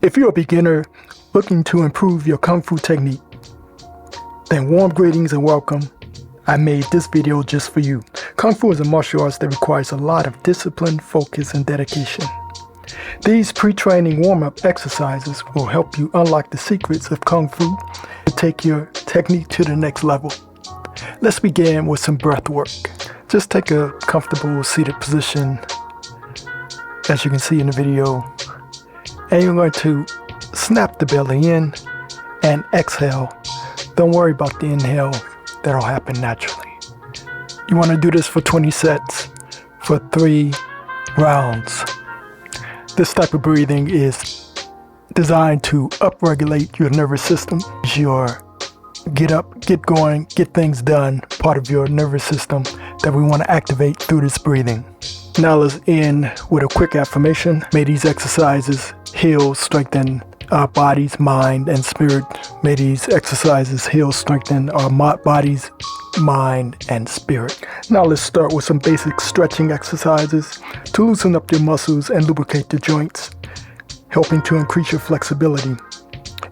If you're a beginner looking to improve your Kung Fu technique, then warm greetings and welcome. I made this video just for you. Kung Fu is a martial arts that requires a lot of discipline, focus, and dedication. These pre-training warm-up exercises will help you unlock the secrets of Kung Fu to take your technique to the next level. Let's begin with some breath work. Just take a comfortable seated position, as you can see in the video, and you're going to snap the belly in and exhale. Don't worry about the inhale, that'll happen naturally. You want to do this for 20 sets for 3 rounds. This type of breathing is designed to upregulate your nervous system. Your get up, get going, get things done part of your nervous system that we want to activate through this breathing. Now let's end with a quick affirmation. May these exercises heal, strengthen our bodies, mind, and spirit. May these exercises heal, strengthen our bodies, mind, and spirit. Now let's start with some basic stretching exercises to loosen up your muscles and lubricate the joints, helping to increase your flexibility.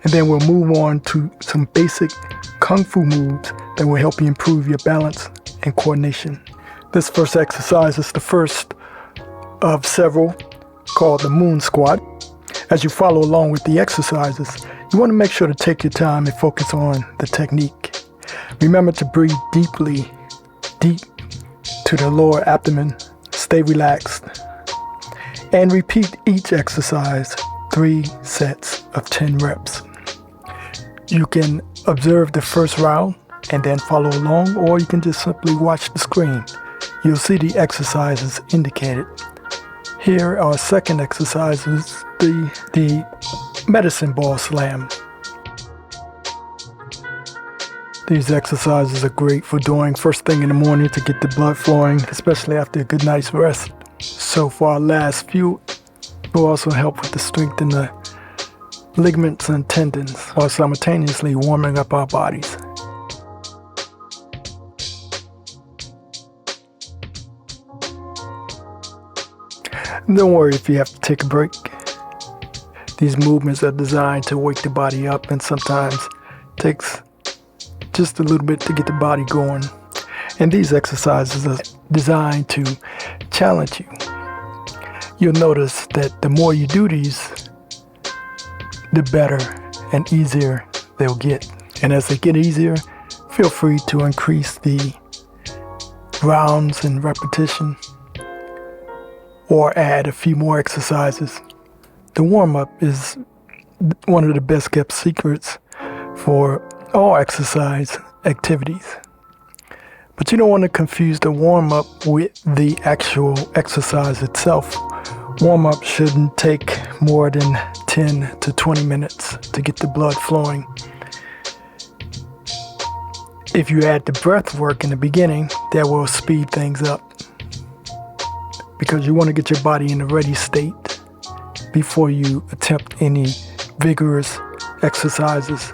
And then we'll move on to some basic Kung Fu moves that will help you improve your balance and coordination. This first exercise is the first of several, called the moon squat. As you follow along with the exercises, you want to make sure to take your time and focus on the technique. Remember to breathe deep to the lower abdomen. Stay relaxed. And repeat each exercise 3 sets of 10 reps. You can observe the first round and then follow along, or you can just simply watch the screen. You'll see the exercises indicated. Here are second exercises, the medicine ball slam. These exercises are great for doing first thing in the morning to get the blood flowing, especially after a good night's rest. So for our last few, will also help with the strength in the ligaments and tendons while simultaneously warming up our bodies. Don't worry if you have to take a break. These movements are designed to wake the body up, and sometimes takes just a little bit to get the body going. And these exercises are designed to challenge you. You'll notice that the more you do these, the better and easier they'll get. And as they get easier, feel free to increase the rounds and repetition, or add a few more exercises. The warm-up is one of the best kept secrets for all exercise activities. But you don't want to confuse the warm-up with the actual exercise itself. Warm-up shouldn't take more than 10 to 20 minutes to get the blood flowing. If you add the breath work in the beginning, that will speed things up, because you want to get your body in a ready state before you attempt any vigorous exercises.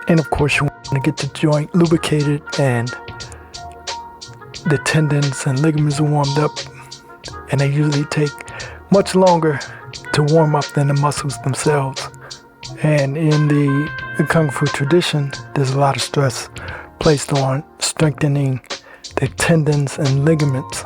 And of course, you want to get the joint lubricated and the tendons and ligaments warmed up. And they usually take much longer to warm up than the muscles themselves. And in the Kung Fu tradition, there's a lot of stress placed on strengthening the tendons and ligaments.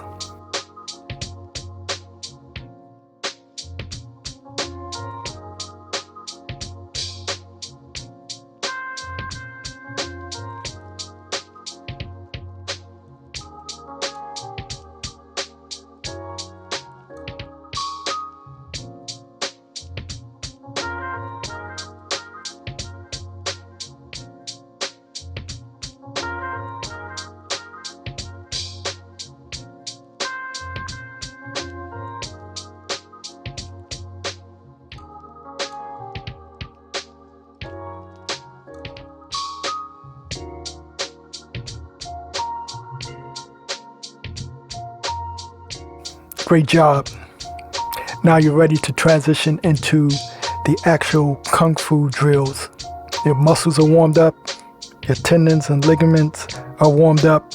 Great job. Now you're ready to transition into the actual Kung Fu drills. Your muscles are warmed up, your tendons and ligaments are warmed up,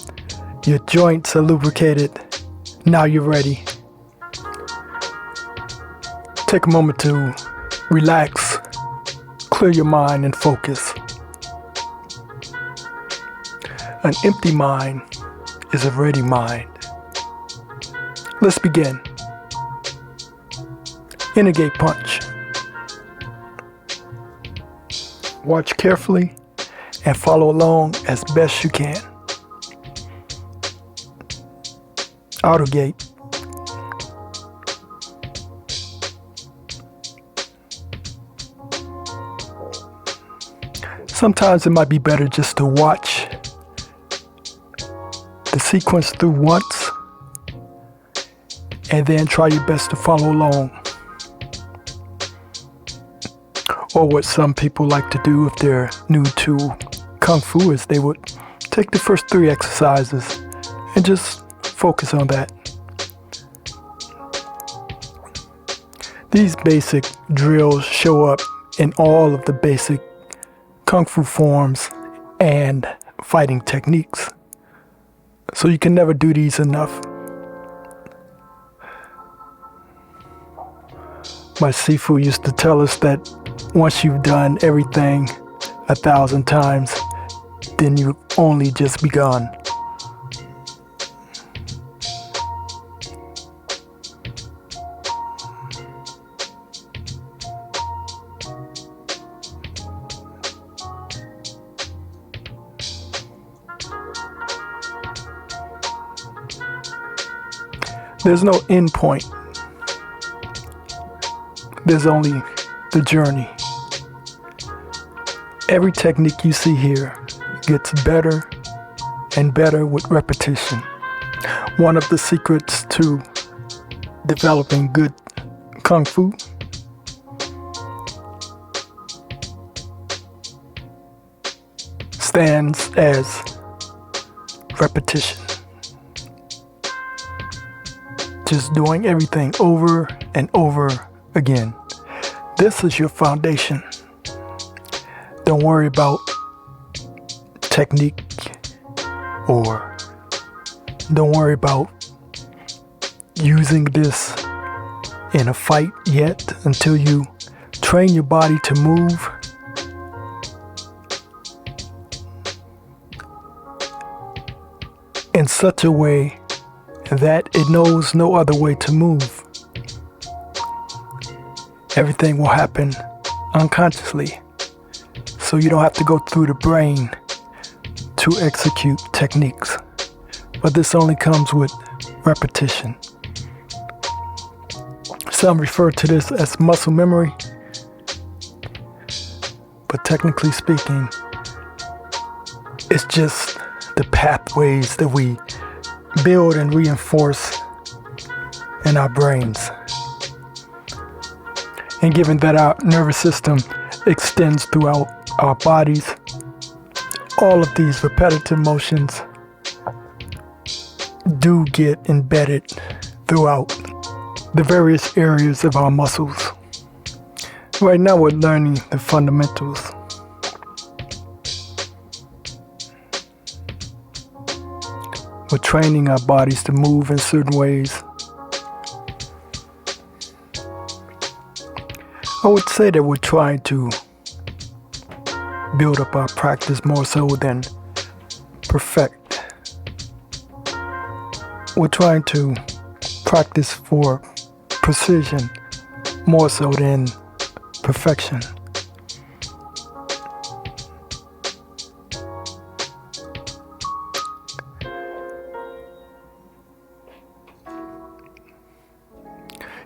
your joints are lubricated. Now you're ready Take a moment to relax, clear your mind, and focus. An empty mind is a ready mind. Let's begin. Inner gate punch. Watch carefully and follow along as best you can. Outer gate. Sometimes it might be better just to watch the sequence through once and then try your best to follow along. Or what some people like to do if they're new to Kung Fu is they would take the first 3 exercises and just focus on that. These basic drills show up in all of the basic Kung Fu forms and fighting techniques. So you can never do these enough. My Sifu used to tell us that once you've done everything 1,000 times, then you've only just begun. There's no end point. There's only the journey. Every technique you see here gets better and better with repetition. One of the secrets to developing good Kung Fu stands as repetition. Just doing everything over and over again. This is your foundation. Don't worry about technique or don't worry about using this in a fight yet until you train your body to move in such a way that it knows no other way to move. Everything will happen unconsciously, so you don't have to go through the brain to execute techniques. But this only comes with repetition. Some refer to this as muscle memory, but technically speaking, it's just the pathways that we build and reinforce in our brains. And given that our nervous system extends throughout our bodies, all of these repetitive motions do get embedded throughout the various areas of our muscles. Right now we're learning the fundamentals. We're training our bodies to move in certain ways. I would say that we're trying to build up our practice more so than perfect. We're trying to practice for precision more so than perfection.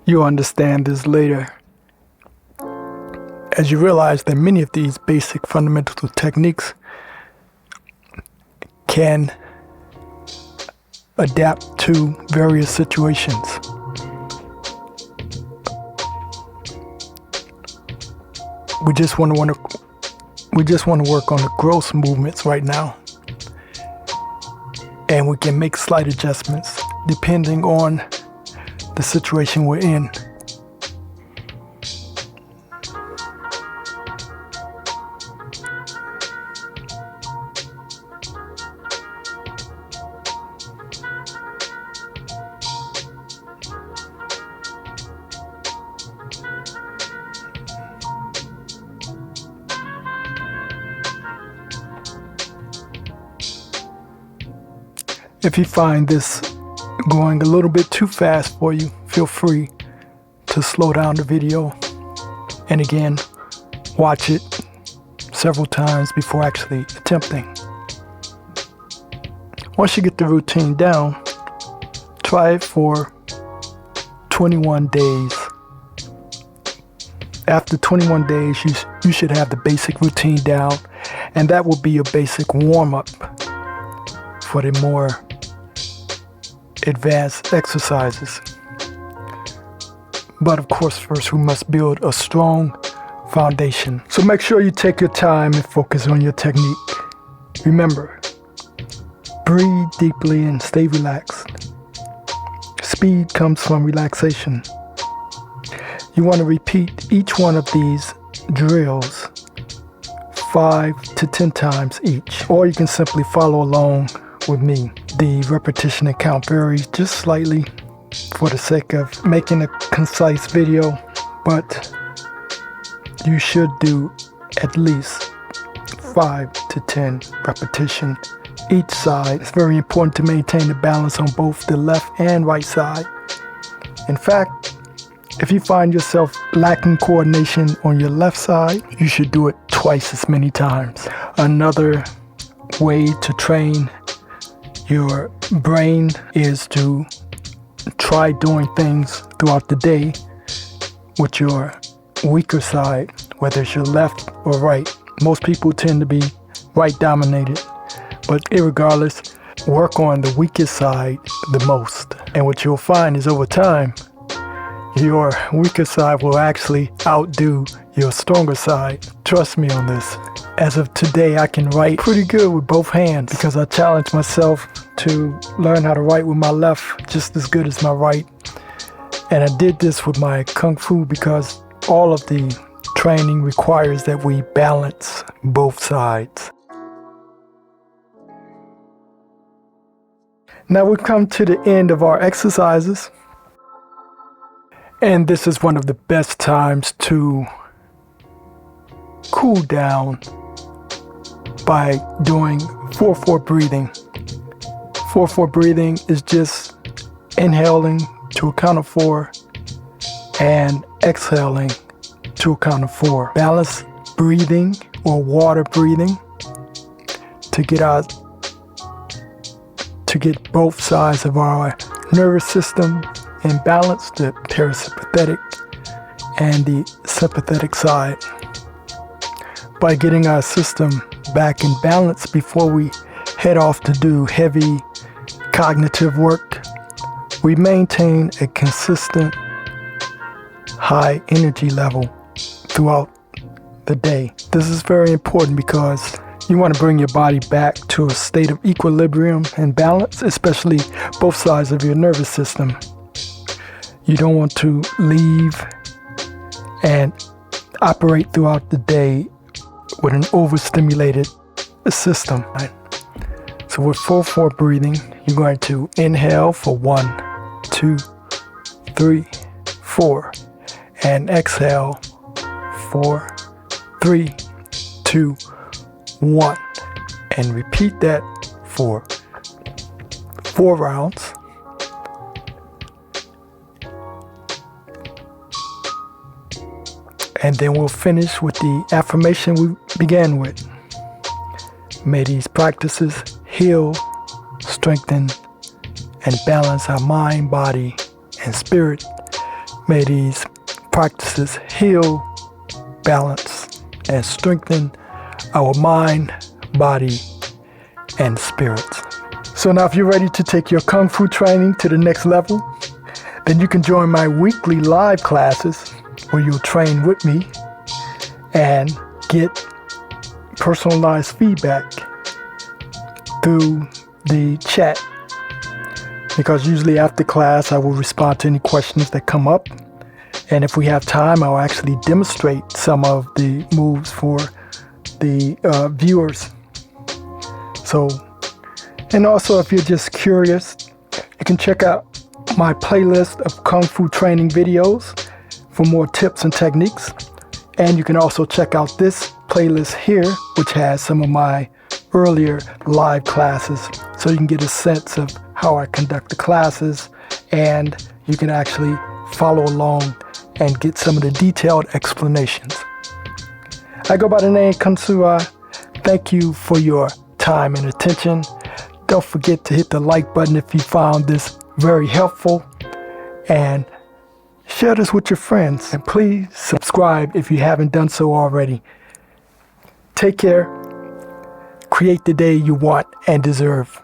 You'll understand this later as you realize that many of these basic fundamental techniques can adapt to various situations. We just want to work on the gross movements right now, and we can make slight adjustments depending on the situation we're in. If you find this going a little bit too fast for you, feel free to slow down the video. And again, watch it several times before actually attempting. Once you get the routine down, try it for 21 days. After 21 days, you should have the basic routine down, and that will be your basic warm-up for the more advanced exercises. But of course, first we must build a strong foundation. So make sure you take your time and focus on your technique. Remember, breathe deeply and stay relaxed. Speed comes from relaxation. You want to repeat each one of these drills 5 to 10 times each, or you can simply follow along with me. The repetition and count varies just slightly for the sake of making a concise video, but you should do at least 5 to 10 repetitions each side. It's very important to maintain the balance on both the left and right side. In fact, if you find yourself lacking coordination on your left side, you should do it twice as many times. Another way to train your brain is to try doing things throughout the day with your weaker side, whether it's your left or right. Most people tend to be right dominated, but irregardless, work on the weakest side the most. And what you'll find is over time, your weaker side will actually outdo your stronger side. Trust me on this. As of today, I can write pretty good with both hands because I challenged myself to learn how to write with my left just as good as my right. And I did this with my Kung Fu because all of the training requires that we balance both sides. Now we've come to the end of our exercises. And this is one of the best times to cool down by doing 4-4 breathing. 4-4 breathing is just inhaling to a count of 4 and exhaling to a count of 4. Balanced breathing or water breathing to get both sides of our nervous system in balance, the parasympathetic and the sympathetic side. By getting our system back in balance before we head off to do heavy cognitive work, we maintain a consistent high energy level throughout the day. This is very important because you want to bring your body back to a state of equilibrium and balance, especially both sides of your nervous system. You don't want to leave and operate throughout the day with an overstimulated system. So with 4-4 breathing, you're going to inhale for 1, 2, 3, 4, and exhale 4, 3, 2, 1, and repeat that for 4 rounds. And then we'll finish with the affirmation we began with. May these practices heal, strengthen, and balance our mind, body, and spirit. May these practices heal, balance, and strengthen our mind, body, and spirit. So now if you're ready to take your Kung Fu training to the next level, then you can join my weekly live classes where you'll train with me and get personalized feedback through the chat. Because usually after class, I will respond to any questions that come up. And if we have time, I'll actually demonstrate some of the moves for the viewers. So, and also if you're just curious, you can check out my playlist of Kung Fu training videos for more tips and techniques. And you can also check out this playlist here, which has some of my earlier live classes so you can get a sense of how I conduct the classes, and you can actually follow along and get some of the detailed explanations. I go by the name Kansua. Thank you for your time and attention. Don't forget to hit the like button if you found this very helpful, and share this with your friends. And please subscribe if you haven't done so already. Take care. Create the day you want and deserve.